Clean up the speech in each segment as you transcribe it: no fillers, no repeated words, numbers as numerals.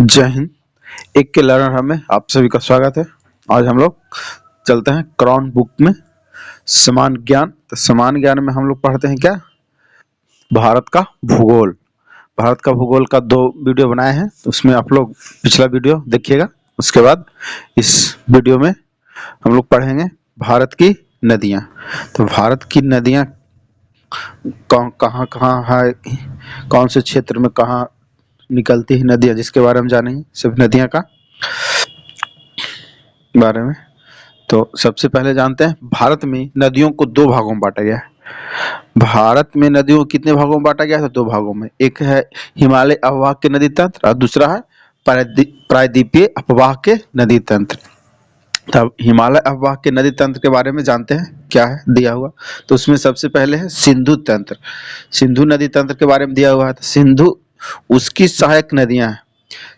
जय हिंद। एक के लर्नर हब में आप सभी का स्वागत है। आज हम लोग चलते हैं क्रॉन बुक में समान ज्ञान। तो समान ज्ञान में हम लोग पढ़ते हैं क्या, भारत का भूगोल। भारत का भूगोल का 2 वीडियो बनाए हैं, तो उसमें आप लोग पिछला वीडियो देखिएगा। उसके बाद इस वीडियो में हम लोग पढ़ेंगे भारत की नदियां। तो भारत की नदियां कहाँ कहाँ है, कौन से क्षेत्र में कहाँ निकलती है नदियां, जिसके बारे में जानेंगे सिर्फ नदियां का बारे में। तो सबसे पहले जानते हैं भारत में नदियों को 2 भागों में बांटा गया है। भारत में नदियों को कितने भागों में बांटा गया है? तो 2 भागों में। एक है हिमालय अववाह के नदी तंत्र और दूसरा है प्रायद्वीपीय अपवाह के नदी तंत्र। तब हिमालय अववाह के नदी तंत्र के बारे में जानते हैं, क्या है दिया हुआ। तो उसमें सबसे पहले है सिंधु तंत्र। सिंधु नदी तंत्र के बारे में दिया हुआ है। तो सिंधु उसकी सहायक नदियां हैं।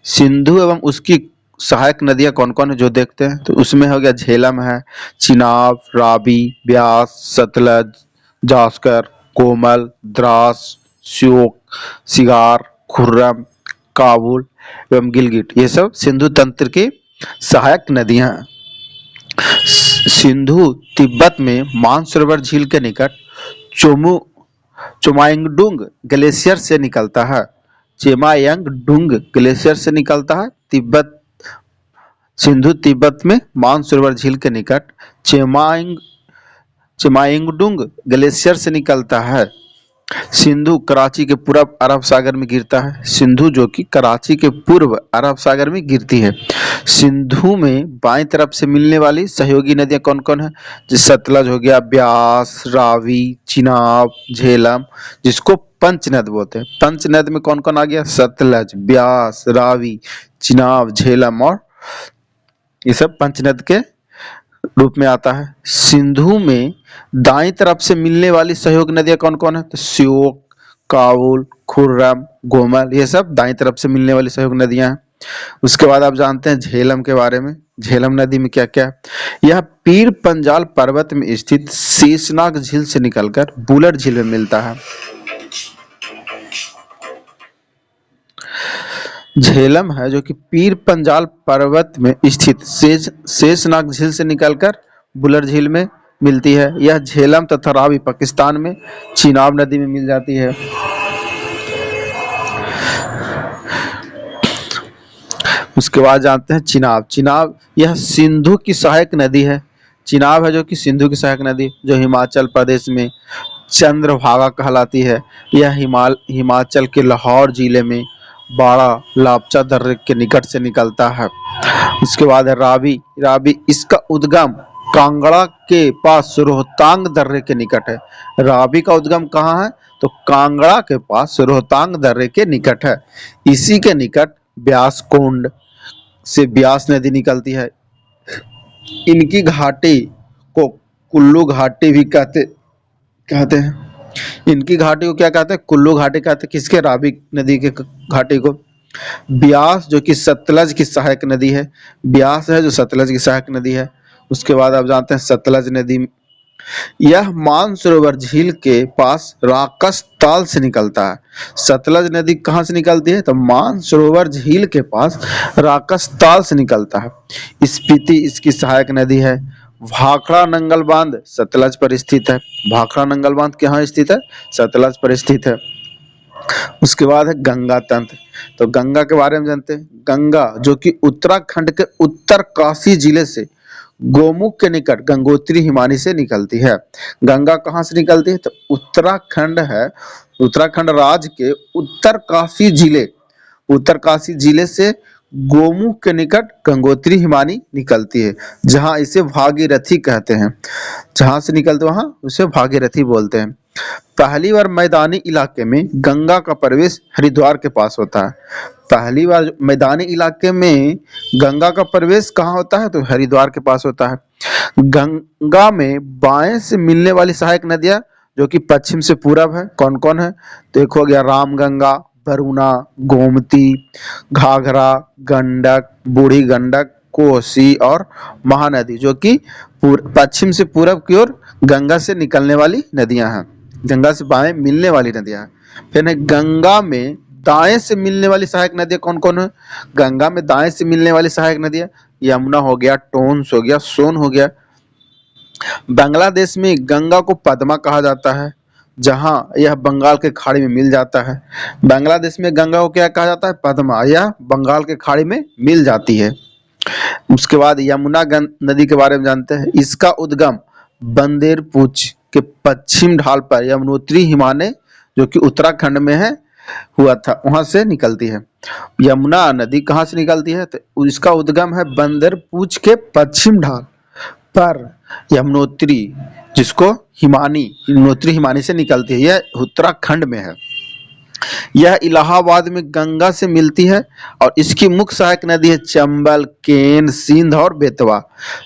सिंधु एवं उसकी सहायक नदियां कौन कौन है जो देखते हैं। तो उसमें हो गया झेलम है, चिनाब, रावी, ब्यास, सतलज, जास्कर, कोमल, द्रास, श्योक, सिगार, खुर्रम, काबुल एवं गिलगिट, ये सब सिंधु तंत्र की सहायक नदियां हैं। सिंधु तिब्बत में मानसरोवर झील के निकट चोमाइंगडुंग ग्लेशियर से निकलता है। चेमायंगडुंग ग्लेशियर से निकलता है। सिंधु तिब्बत में मानसरोवर झील के निकट चेमायंगडुंग ग्लेशियर से निकलता है। सिंधु कराची के पूर्व अरब सागर में गिरता है। सिंधु जो कि कराची के पूर्व अरब सागर में गिरती है। सिंधु में बाईं तरफ से मिलने वाली सहयोगी नदियां कौन कौन है? जैसे सतलज हो गया, ब्यास, रावी, चिनाब, झेलम, जिसको पंचनद बोलते हैं। पंचनद में कौन कौन आ गया? सतलज, ब्यास, रावी, चिनाब, झेलम, और ये सब पंचनद के रूप में आता है। सिंधु में दाईं तरफ से मिलने वाली सहयोग नदियां कौन कौन है? तो श्योक, काबुल, खुर्रम, गोमल, ये सब दाईं तरफ से मिलने वाली सहयोग नदियां हैं। उसके बाद आप जानते हैं झेलम के बारे में। झेलम नदी में क्या क्या है? यह पीर पंजाल पर्वत में स्थित शेषनाग झील से निकलकर बुलर झील में मिलता है। झेलम है जो कि पीर पंजाल पर्वत में स्थित शेषनाग झील से निकलकर बुलर झील में मिलती है। यह झेलम तथा रावी पाकिस्तान में चिनाब नदी में मिल जाती है। उसके बाद जानते हैं चिनाब। चिनाब यह सिंधु की सहायक नदी है। चिनाब है जो कि सिंधु की सहायक नदी, जो हिमाचल प्रदेश में चंद्रभागा कहलाती है। यह हिमाचल के लाहौर जिले में बाड़ा लापचा दर्रे के निकट से निकलता है। उसके बाद है रावी। रावी इसका उद्गम कांगड़ा के पास रोहतांग दर्रे के निकट है। रावी का उद्गम कहाँ है? तो कांगड़ा के पास रोहतांग दर्रे के निकट है। इसी के निकट ब्यास कुंड से ब्यास नदी निकलती है। इनकी घाटी को कुल्लू घाटी भी कहते हैं। इनकी घाटी को क्या कहते हैं? कुल्लू घाटी कहते हैं। किसके? रावी नदी के घाटी को। ब्यास जो कि सतलज की सहायक नदी है। ब्यास है जो सतलज की सहायक नदी है। उसके बाद आप जानते हैं सतलज नदी, यह मानसरोवर झील के पास राकस ताल से निकलता है। सतलज नदी कहाँ से निकलती है? तो मानसरोवर झील के पास राकस ताल से निकलता है। स्पीति इसकी सहायक नदी है। भाखड़ा नंगल बांध सतलज पर स्थित है। भाखड़ा नंगल बांध कहाँ स्थित है? सतलज पर स्थित है। उसके बाद है गंगा तंत्र। तो गंगा के बारे में जानते हैं। गंगा जो कि उत्तराखंड के उत्तरकाशी जिले से गोमुख के निकट गंगोत्री हिमानी से निकलती है। गंगा कहाँ से निकलती है? तो उत्तराखंड है, उत्तराखंड राज्य के उत्तरकाशी जिले से गोमुख के निकट गंगोत्री हिमानी निकलती है, जहां इसे भागीरथी कहते हैं। जहां से निकलते वहां उसे भागीरथी बोलते हैं। पहली बार मैदानी इलाके में गंगा का प्रवेश हरिद्वार के पास होता है। पहली बार मैदानी इलाके में गंगा का प्रवेश कहाँ होता है? तो हरिद्वार के पास होता है। गंगा में बाएं से मिलने वाली सहायक नदियां जो कि पश्चिम से पूरब है, कौन कौन है? देखो गया रामगंगा, वरुणा, गोमती, घाघरा, गंडक, बूढ़ी गंडक, कोसी और महानदी, जो कि पश्चिम से पूरब की ओर गंगा से निकलने वाली नदियां हैं। गंगा से बाएं मिलने वाली नदियां हैं। फिर गंगा में दाएं से मिलने वाली सहायक नदियां कौन कौन है? गंगा में दाएं से मिलने वाली सहायक नदियां यमुना हो गया, टोन्स हो गया, सोन हो गया। बांग्लादेश में गंगा को पद्मा कहा जाता है, जहां यह बंगाल के खाड़ी में मिल जाता है। बांग्लादेश में गंगा को क्या कहा जाता है? पद्मा। यह बंगाल के खाड़ी में मिल जाती है। उसके बाद यमुना नदी के बारे में जानते हैं। इसका उद्गम बंदेरपूछ के पश्चिम ढाल पर यमुनोत्री हिमालय, जो कि उत्तराखंड में है, हुआ था, वहां से निकलती है। यमुना नदी कहाँ से निकलती है? तो इसका उद्गम है बंदरपूछ के पश्चिम ढाल पर यमुनोत्री, जिसको यमुनोत्री हिमानी से निकलती है। यह उत्तराखंड में है। यह इलाहाबाद में गंगा से मिलती है और इसकी मुख्य सहायक नदी है चंबल, केन, सिंध और बेतवा।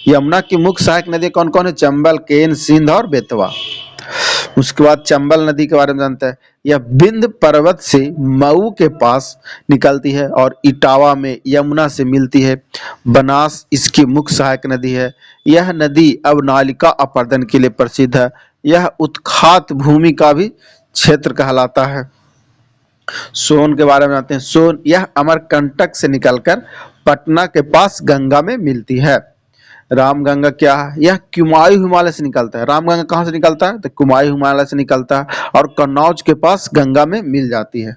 यमुना की मुख्य सहायक नदी कौन कौन है? चंबल, केन, सिंध और बेतवा। उसके बाद चंबल नदी के बारे में जानते हैं। यह बिंद पर्वत से मऊ के पास निकलती है और इटावा में यमुना से मिलती है। बनास इसकी मुख्य सहायक नदी है। यह नदी अब नालिका अपर्दन के लिए प्रसिद्ध है। यह उत्खात भूमि का भी क्षेत्र कहलाता है। सोन के बारे में जानते हैं। सोन यह अमरकंटक से निकलकर पटना के पास गंगा में मिलती है। रामगंगा क्या है? यह कुमायूं हिमालय से निकलता है। रामगंगा कहाँ से निकलता है? तो कुमायूं हिमालय से निकलता है और कन्नौज के पास गंगा में मिल जाती है।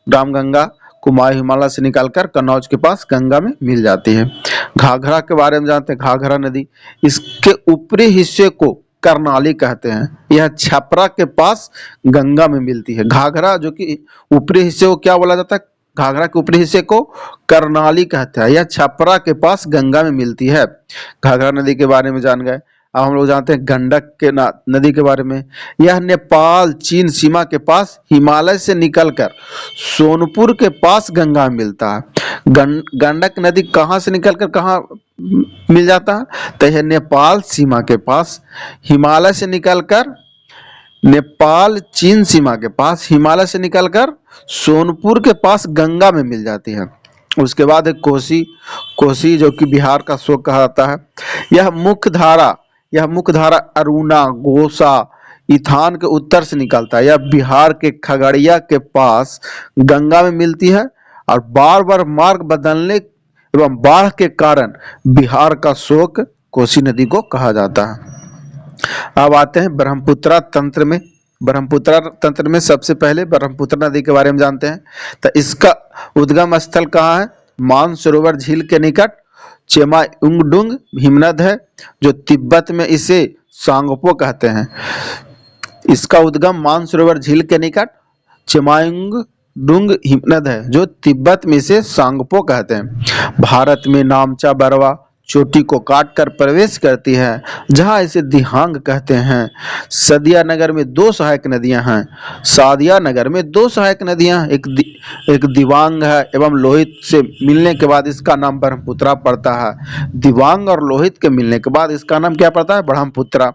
रामगंगा कुमायूं हिमालय से निकलकर कन्नौज के पास गंगा में मिल जाती है। घाघरा के बारे में जानते हैं। घाघरा नदी इसके ऊपरी हिस्से को करनाली कहते हैं। यह छपरा के पास गंगा में मिलती है। घाघरा जो कि ऊपरी हिस्से को क्या बोला जाता है? घाघरा के ऊपरी हिस्से को करनाली कहते हैं। यह छपरा के पास गंगा में मिलती है। घाघरा नदी के बारे में जान गए। अब हम लोग जानते हैं गंडक के नदी के बारे में। यह नेपाल चीन सीमा के पास हिमालय से निकलकर सोनपुर के पास गंगा में मिलता है। गंडक नदी कहाँ से निकलकर कहाँ मिल जाता है? तो यह नेपाल सीमा के पास हिमालय से निकलकर, नेपाल चीन सीमा के पास हिमालय से निकलकर सोनपुर के पास गंगा में मिल जाती है। उसके बाद है कोसी। कोसी जो कि बिहार का शोक कहा जाता है। यह मुख्य धारा अरुणा, गोसा, इथान के उत्तर से निकलता है। यह बिहार के खगड़िया के पास गंगा में मिलती है और बार बार मार्ग बदलने एवं बाढ़ के कारण बिहार का शोक कोसी नदी को कहा जाता है। अब आते हैं ब्रह्मपुत्रा तंत्र में। ब्रह्मपुत्रा तंत्र में सबसे पहले ब्रह्मपुत्र नदी के बारे में जानते हैं। तो इसका उद्गम स्थल कहाँ है? मानसरोवर झील के निकट चेमायुंगडुंग हिमनद है, जो तिब्बत में इसे सांगपो कहते हैं। इसका उद्गम मानसरोवर झील के निकट चेमायुंगडुंग हिमनद है, जो तिब्बत में इसे सांगपो कहते हैं। भारत में नामचा बरवा चोटी को काटकर प्रवेश करती है, जहां इसे दिहांग कहते हैं। सदिया नगर में दो सहायक नदियां हैं। सादिया नगर में दो सहायक नदियां, एक दिवांग है एवं लोहित से मिलने के बाद इसका नाम ब्रह्मपुत्रा पड़ता है। दिवांग और लोहित के मिलने के बाद इसका नाम क्या पड़ता है? ब्रह्मपुत्रा।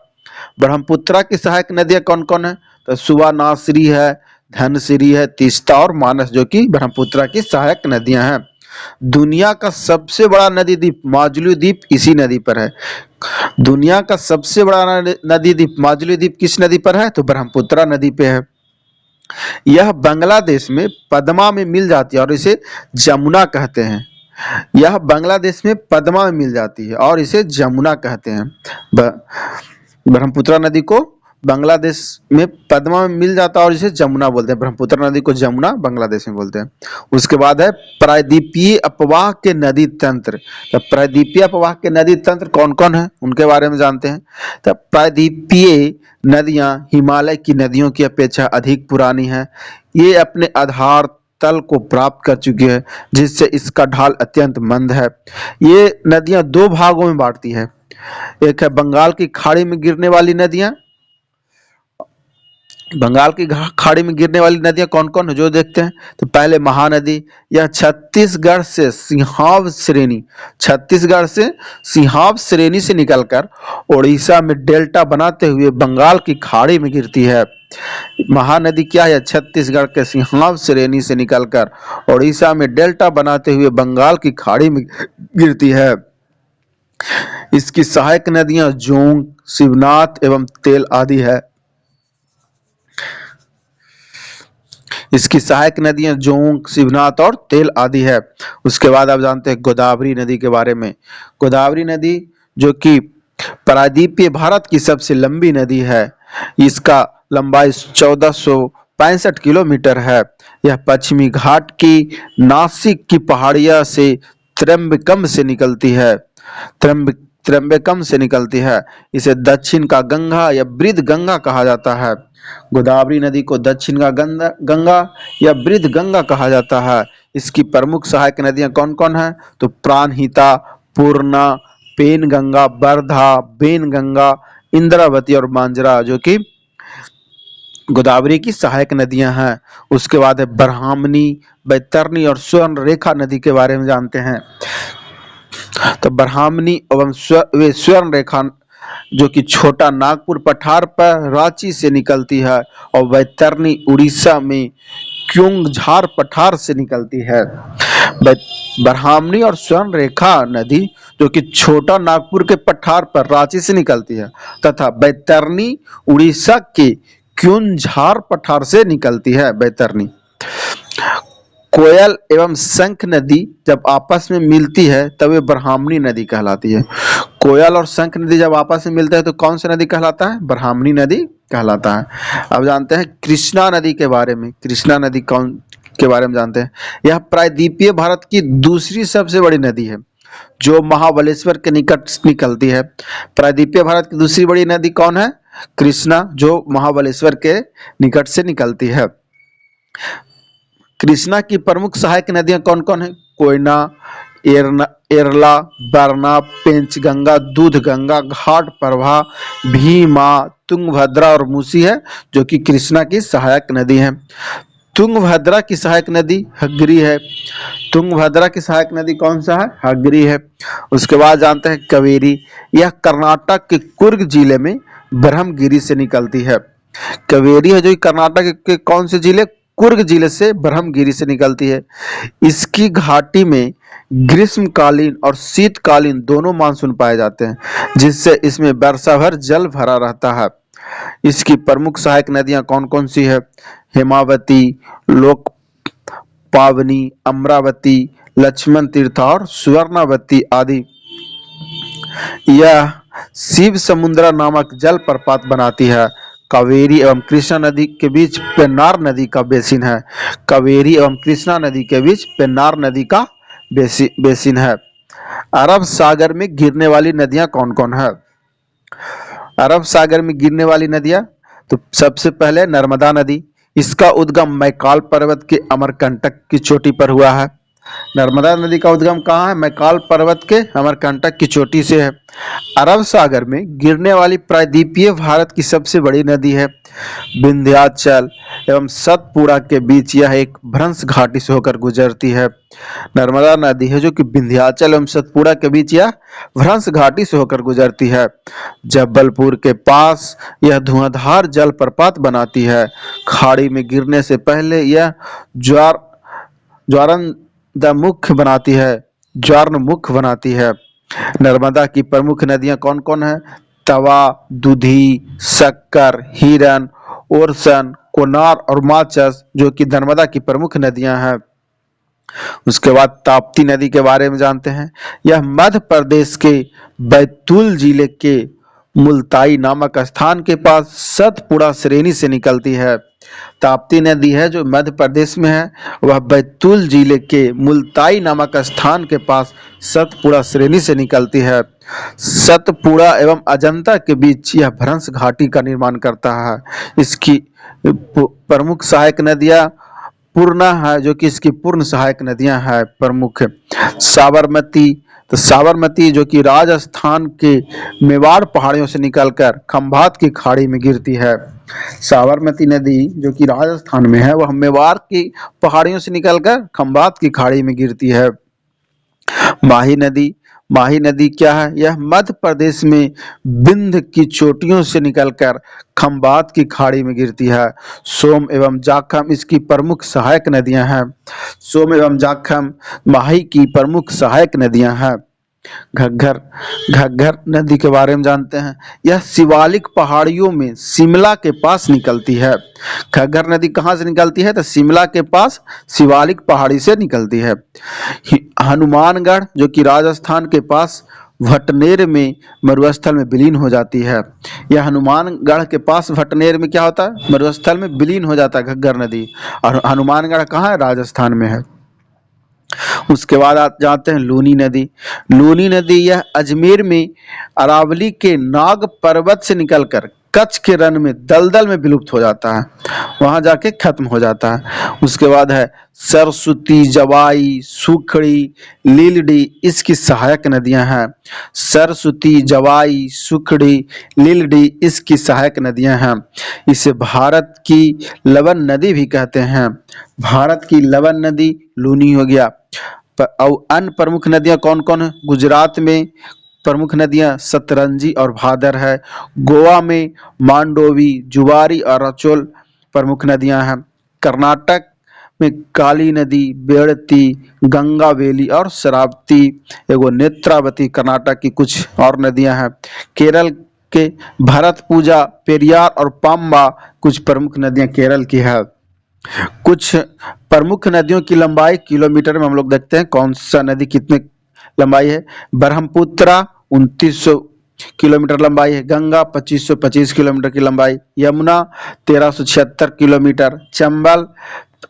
ब्रह्मपुत्रा की सहायक नदियां कौन कौन है? तो सुवानासरी है, धनसिरी है, तीस्ता और मानस, जो कि ब्रह्मपुत्रा की सहायक नदियां हैं। दुनिया का सबसे बड़ा नदी द्वीप माजुली द्वीप इसी नदी पर है। दुनिया का सबसे बड़ा नदी द्वीप माजुली द्वीप किस नदी पर है? तो ब्रह्मपुत्रा नदी पे है। यह बांग्लादेश में पद्मा में मिल जाती है और इसे जमुना कहते हैं। यह बांग्लादेश में पद्मा में मिल जाती है और इसे जमुना कहते हैं। ब्रह्मपुत्रा नदी को बांग्लादेश में पद्मा में मिल जाता है और इसे जमुना बोलते हैं। ब्रह्मपुत्र नदी को जमुना बांग्लादेश में बोलते हैं। उसके बाद है प्रायद्वीपीय अपवाह के नदी तंत्र। तो प्रायद्वीपीय अपवाह के नदी तंत्र कौन कौन है, उनके बारे में जानते हैं। तो प्रायद्वीपीय नदियां हिमालय की नदियों की अपेक्षा अधिक पुरानी है। ये अपने आधार तल को प्राप्त कर चुकी है, जिससे इसका ढाल अत्यंत मंद है। ये नदियां दो भागों में बांटती है। एक है बंगाल की खाड़ी में गिरने वाली नदियां। बंगाल की खाड़ी में गिरने वाली नदियां कौन कौन है, जो देखते हैं। तो पहले महानदी, यह छत्तीसगढ़ से सिंहाव श्रेणी से निकलकर उड़ीसा में डेल्टा बनाते हुए बंगाल की खाड़ी में गिरती है। महानदी क्या है? छत्तीसगढ़ के सिंहाव श्रेणी से निकलकर उड़ीसा में डेल्टा बनाते हुए बंगाल की खाड़ी में गिरती है। इसकी सहायक नदियां जोंग, शिवनाथ एवं तेल आदि है। इसकी सहायक नदियां जोंक, शिवनाथ और तेल आदि है। उसके बाद आप जानते हैं गोदावरी नदी के बारे में। गोदावरी नदी जो कि प्रायद्वीपीय भारत की सबसे लंबी नदी है। इसका लंबाई 1465 किलोमीटर है। यह पश्चिमी घाट की नासिक की पहाड़ियां से त्र्यंबकम से निकलती है। त्र्यंबकम से निकलती है। इसे दक्षिण का गंगा या बृहद गंगा कहा जाता है। गोदावरी नदी को दक्षिण का गंगा या बृहद गंगा कहा जाता है। इसकी प्रमुख सहायक नदियां कौन कौन है? तो प्राणहिता, पूर्णा, पेनगंगा, वर्धा, बेनगंगा, इंद्रावती और मांजरा जो कि गोदावरी की सहायक नदियां हैं। उसके बाद है ब्राह्मणी, बैतरणी और स्वर्ण रेखा नदी के बारे में जानते हैं। तो ब्राह्मणी एवं स्वर्ण रेखा जो कि छोटा नागपुर पठार पर रांची से निकलती है, और बैतरणी उड़ीसा में क्योंझार पठार से निकलती है। ब्राह्मणी और स्वर्ण रेखा नदी जो कि छोटा नागपुर के पठार पर रांची से निकलती है, तथा बैतरणी उड़ीसा के क्योंझार पठार से निकलती है। बैतरणी कोयल एवं शंख नदी जब आपस में मिलती है तब ये ब्राह्मणी नदी कहलाती है। कोयल और शंख नदी जब आपस में मिलते हैं तो कौन सी नदी कहलाता है? ब्राह्मणी नदी कहलाता है। अब जानते हैं कृष्णा नदी के बारे में। कृष्णा नदी कौन के बारे में जानते हैं? यह प्रायद्वीपीय भारत की दूसरी सबसे बड़ी नदी है, जो महाबलेश्वर के निकट निकलती है। प्रायद्वीपीय भारत की दूसरी बड़ी नदी कौन है? कृष्णा, जो महाबलेश्वर के निकट से निकलती है। कृष्णा की प्रमुख सहायक नदियां कौन कौन है? कोयना, एरला, बरना, पेंचगंगा, दूधगंगा, घाट प्रभा, भीमा, तुंगभद्रा और मूसी है, जो कि कृष्णा की सहायक नदी है। तुंगभद्रा की सहायक नदी हगरी है। तुंगभद्रा की सहायक नदी कौन सा है? हगरी है। उसके बाद जानते हैं कावेरी। यह कर्नाटक के कुर्ग जिले में ब्रह्मगिरी से निकलती है। कावेरी है जो कर्नाटक के कौन से जिले? कुर्ग जिले से ब्रह्मगिरी से निकलती है। इसकी घाटी में ग्रीष्मकालीन और शीतकालीन दोनों मानसून पाए जाते हैं, जिससे इसमें वर्षा भर जल भरा रहता है। इसकी प्रमुख सहायक नदियां कौन कौन सी है? हेमावती, लोक पावनी, अमरावती, लक्ष्मण तीर्थ और सुवर्णावती आदि। यह शिव समुद्रा नामक जल प्रपात बनाती है। कावेरी एवं कृष्णा नदी के बीच पेन्नार नदी का बेसिन है। कावेरी एवं कृष्णा नदी के बीच पेन्नार नदी का बेसिन है। अरब सागर में गिरने वाली नदियां कौन कौन है? अरब सागर में गिरने वाली नदियां, तो सबसे पहले नर्मदा नदी। इसका उद्गम मैकाल पर्वत के अमरकंटक की चोटी पर हुआ है। नर्मदा नदी का उद्गम कहाँ है? मैकाल पर्वत के अमरकंटक की चोटी से है। अरब सागर में गिरने वाली प्रायद्वीपीय भारत की सबसे बड़ी नदी है। विंध्याचल एवं सतपुड़ा के बीच यह एक भ्रंश घाटी से होकर गुजरती है। नर्मदा नदी है जो कि विंध्याचल एवं सतपुड़ा के बीच यह भ्रंश घाटी से होकर गुजरती है। जबलपुर के पास यह धुआंधार जलप्रपात बनाती है। खाड़ी में गिरने से पहले यह ज्वारनमुख बनाती है। नर्मदा की प्रमुख नदियां कौन कौन है? तवा, दुधी, शक्कर, हिरन, ओरसन, कोनार और माचस जो कि नर्मदा की प्रमुख नदियां हैं। उसके बाद ताप्ती नदी के बारे में जानते हैं। यह मध्य प्रदेश के बैतूल जिले के मुल्ताई नामक स्थान के पास सतपुड़ा श्रेणी से निकलती है। ताप्ती नदी है जो मध्य प्रदेश में है, वह बैतूल जिले के मुल्ताई नामक स्थान के पास सतपुड़ा श्रेणी से निकलती है। सतपुड़ा एवं अजंता के बीच यह भ्रंश घाटी का निर्माण करता है। इसकी प्रमुख सहायक नदियां पूर्णा है जो कि इसकी पूर्ण सहायक नदियां है प्रमुख। साबरमती, तो साबरमती जो कि राजस्थान के मेवाड़ पहाड़ियों से निकलकर खंभात की खाड़ी में गिरती है। साबरमती नदी जो कि राजस्थान में है वह मेवाड़ की पहाड़ियों से निकलकर खंभात की खाड़ी में गिरती है। माही नदी, माही नदी क्या है? यह मध्य प्रदेश में विंध्य की चोटियों से निकलकर खंभात की खाड़ी में गिरती है। सोम एवं जाखम इसकी प्रमुख सहायक नदियां हैं। सोम एवं जाखम माही की प्रमुख सहायक नदियां हैं। घग्गर, घग्गर नदी के बारे में जानते हैं। यह शिवालिक पहाड़ियों में शिमला के पास निकलती है। घग्गर नदी कहाँ से निकलती है? तो शिमला के पास शिवालिक पहाड़ी से निकलती है। हनुमानगढ़ जो कि राजस्थान के पास भटनेर में मरुस्थल में विलीन हो जाती है। यह हनुमानगढ़ के पास भटनेर में क्या होता है? मरुस्थल में विलीन हो जाता है घग्गर नदी। और हनुमानगढ़ कहाँ है? राजस्थान में है। उसके बाद आप जानते हैं लूनी नदी। लूनी नदी यह अजमेर में अरावली के नाग पर्वत से निकलकर कच्छ के रण में दलदल में विलुप्त हो जाता है, वहां जाके खत्म हो जाता है। उसके बाद है सरस्वती, जवाई, सुखड़ी, लीलडी इसकी सहायक नदियां हैं। सरस्वती, जवाई, सुखड़ी, लीलडी इसकी सहायक नदियां हैं। इसे भारत की लवन नदी भी कहते हैं। भारत की लवन नदी लूनी हो गया। और अन्य प्रमुख नदियां कौन कौन है? गुजरात में प्रमुख नदियां सतरंजी और भादर है। गोवा में मांडोवी, जुवारी और रचोल प्रमुख नदियां हैं। कर्नाटक में काली नदी, बेड़ती, गंगावेली और शरावती, एगो नेत्रावती कर्नाटक की कुछ और नदियां हैं। केरल के भरतपुजा, पेरियार और पंबा कुछ प्रमुख नदियां केरल की है। कुछ प्रमुख नदियों की लंबाई किलोमीटर में हम लोग देखते हैं कौन सा नदी कितने लंबाई है। ब्रह्मपुत्रा 2900 किलोमीटर लंबाई है। गंगा 2525 किलोमीटर की लंबाई। Yamuna 1376 kilometre. Chambal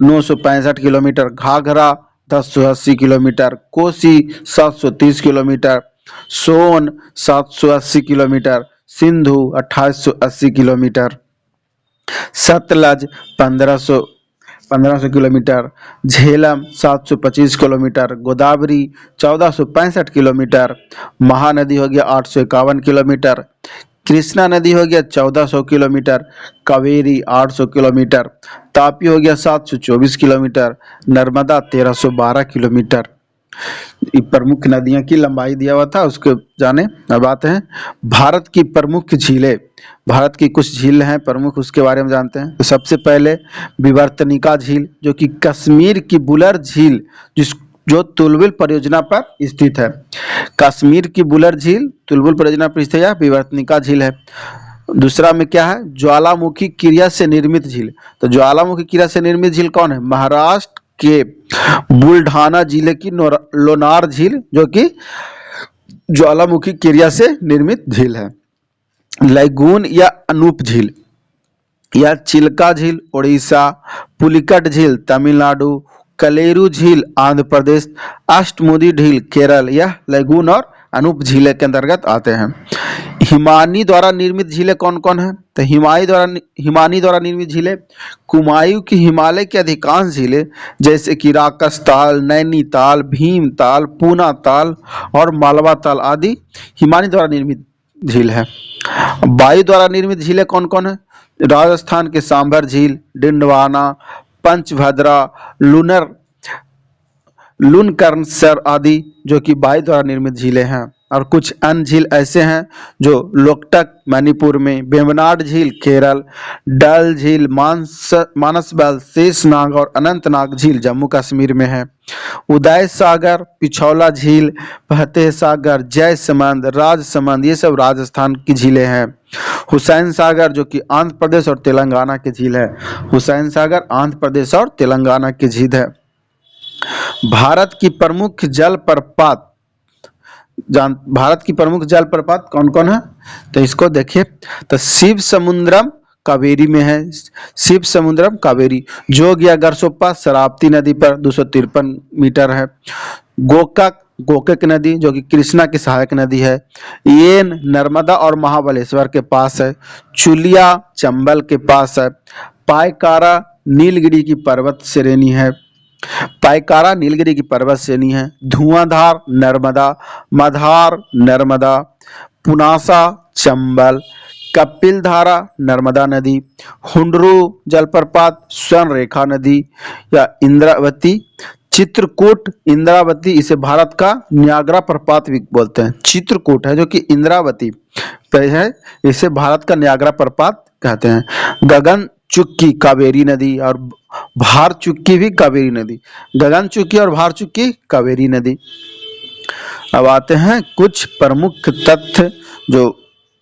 965 kilometre. Ghaghara 1080 kilometre. Kosi 730 kilometre. Son 780 kilometre. Sindhu 2880 kilometre. Sutlej 1500 kilometre. Jhelum 725 kilometre. Godavari 1465 kilometre. Mahanadi हो गया 851 किलोमीटर। कृष्णा नदी हो गया 1400 किलोमीटर। कावेरी 800 किलोमीटर। तापी हो गया 724 किलोमीटर। नर्मदा 1312 किलोमीटर। ये प्रमुख नदियों की लंबाई दिया हुआ था, उसके जाने। अब आते हैं भारत की प्रमुख झीलें। भारत की कुछ झील हैं प्रमुख, उसके बारे में जानते हैं। तो सबसे पहले विवर्तनिका झील जो कि कश्मीर की बुलर झील जो तुलबुल परियोजना पर स्थित है। कश्मीर की बुलर झील तुलबुल परियोजना पर स्थित है, विवर्तनिका झील है। दूसरा में क्या है? ज्वालामुखी क्रिया से निर्मित झील। तो ज्वालामुखी क्रिया से निर्मित झील कौन है? महाराष्ट्र के बुल्ढाना जिले की लोनार झील जो कि ज्वालामुखी क्रिया से निर्मित झील है। लैगून या अनूप झील या चिल्का झील उड़ीसा। पुलिकट झील तमिलनाडु। कलेरू झील आंध्र प्रदेश। अष्टमुदी झील केरल। यह लैगून और अनूप झीलें के अंतर्गत आते हैं। हिमानी द्वारा निर्मित झीलें कौन कौन है? तो हिमानी द्वारा निर्मित झीलें कुमायूं की हिमालय की अधिकांश झीलें जैसे कि राकस ताल, नैनीताल, भीमताल, पूना ताल और मालवा ताल आदि हिमानी द्वारा निर्मित झील है। वायु द्वारा निर्मित झीलें कौन कौन है? राजस्थान के सांभर झील, डिंडवाना, पंचभद्रा, लुनकरनसर आदि जो कि वायु द्वारा निर्मित झीलें हैं। और कुछ अन्य झील ऐसे हैं जो लोकटक मणिपुर में, वेम्बनाड झील केरल, डल झील मानसबल, शेषनाग और अनंतनाग झील जम्मू कश्मीर में है। उदय सागर, पिछौला झील, फतेह सागर, जयसमंद, राजसमंद ये सब राजस्थान की झीलें हैं। हुसैन सागर जो कि आंध्र प्रदेश और तेलंगाना की झील है। हुसैन सागर आंध्र प्रदेश और तेलंगाना की झील है। भारत की प्रमुख जलप्रपात भारत की प्रमुख जलप्रपात कौन कौन है? तो इसको देखिए। तो शिव समुद्रम कावेरी में है। शिव समुद्रम कावेरी। जोग या गरसोप्पा शरावती नदी पर 253 मीटर है। गोकक नदी जो कि कृष्णा की सहायक नदी है। येन नर्मदा और महाबलेश्वर के पास है। चुलिया चंबल के पास है। पायकारा नीलगिरी की पर्वत श्रेणी है। पायकारा नीलगिरी की पर्वत श्रेणी है। धुआंधार नर्मदा, मधार नर्मदा, पुनासा चंबल, कपिलधारा नर्मदा नदी, हुंडरू जलप्रपात स्वर्ण रेखा नदी या इंद्रावती, चित्रकूट इंद्रावती इसे भारत का न्यागरा प्रपात भी बोलते हैं। चित्रकूट है जो कि इंद्रावती पे है, इसे भारत का न्यागरा प्रपात कहते हैं। गगन चुक्की कावेरी नदी और भार चुक्की भी कावेरी नदी। गगन चुक्की और भार चुक्की कावेरी नदी। अब आते हैं कुछ प्रमुख तथ्य, जो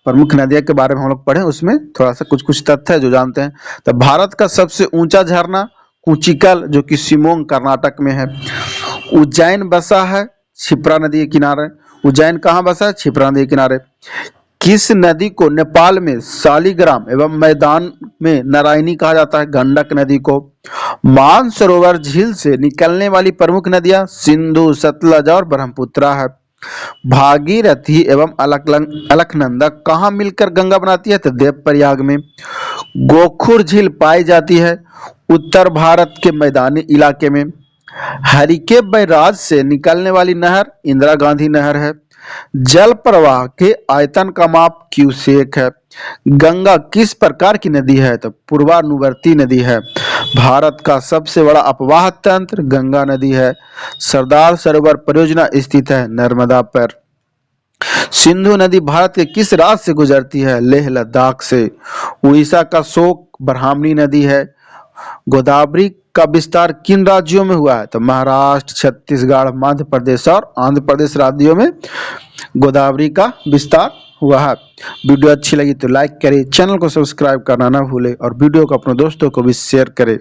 प्रमुख नदियों के बारे में हम लोग पढ़े, उसमें थोड़ा सा कुछ कुछ तथ्य है जो जानते हैं। तो भारत का सबसे ऊंचा झरना कुचिकल, जो कि शिमोग कर्नाटक में है। उज्जैन बसा है क्षिप्रा नदी के किनारे। उज्जैन कहाँ बसा है? क्षिप्रा नदी के किनारे। किस नदी को नेपाल में शालिग्राम एवं मैदान में नारायणी कहा जाता है? गंडक नदी को। मानसरोवर झील से निकलने वाली प्रमुख नदियां सिंधु, सतलज और ब्रह्मपुत्रा है। भागीरथी एवं अलकनंदा कहाँ मिलकर गंगा बनाती है? तो देवप्रयाग में। गोखुर झील पाई जाती है उत्तर भारत के मैदानी इलाके में। हरिके बैराज से निकलने वाली नहर इंदिरा गांधी नहर है। जल प्रवाह के आयतन का माप क्यूसेक है। गंगा किस प्रकार की नदी है? तो पूर्वानुवर्ती नदी है। भारत का सबसे बड़ा अपवाह तंत्र गंगा नदी है। सरदार सरोवर परियोजना स्थित है नर्मदा पर। सिंधु नदी भारत के किस राज्य से गुजरती है? लेह लद्दाख से। उड़ीसा का शोक ब्राह्मणी नदी है। गोदावरी का विस्तार किन राज्यों में हुआ है? तो महाराष्ट्र, छत्तीसगढ़, मध्य प्रदेश और आंध्र प्रदेश राज्यों में गोदावरी का विस्तार हुआ है। वीडियो अच्छी लगी तो लाइक करें, चैनल को सब्सक्राइब करना ना भूलें और वीडियो को अपने दोस्तों को भी शेयर करें।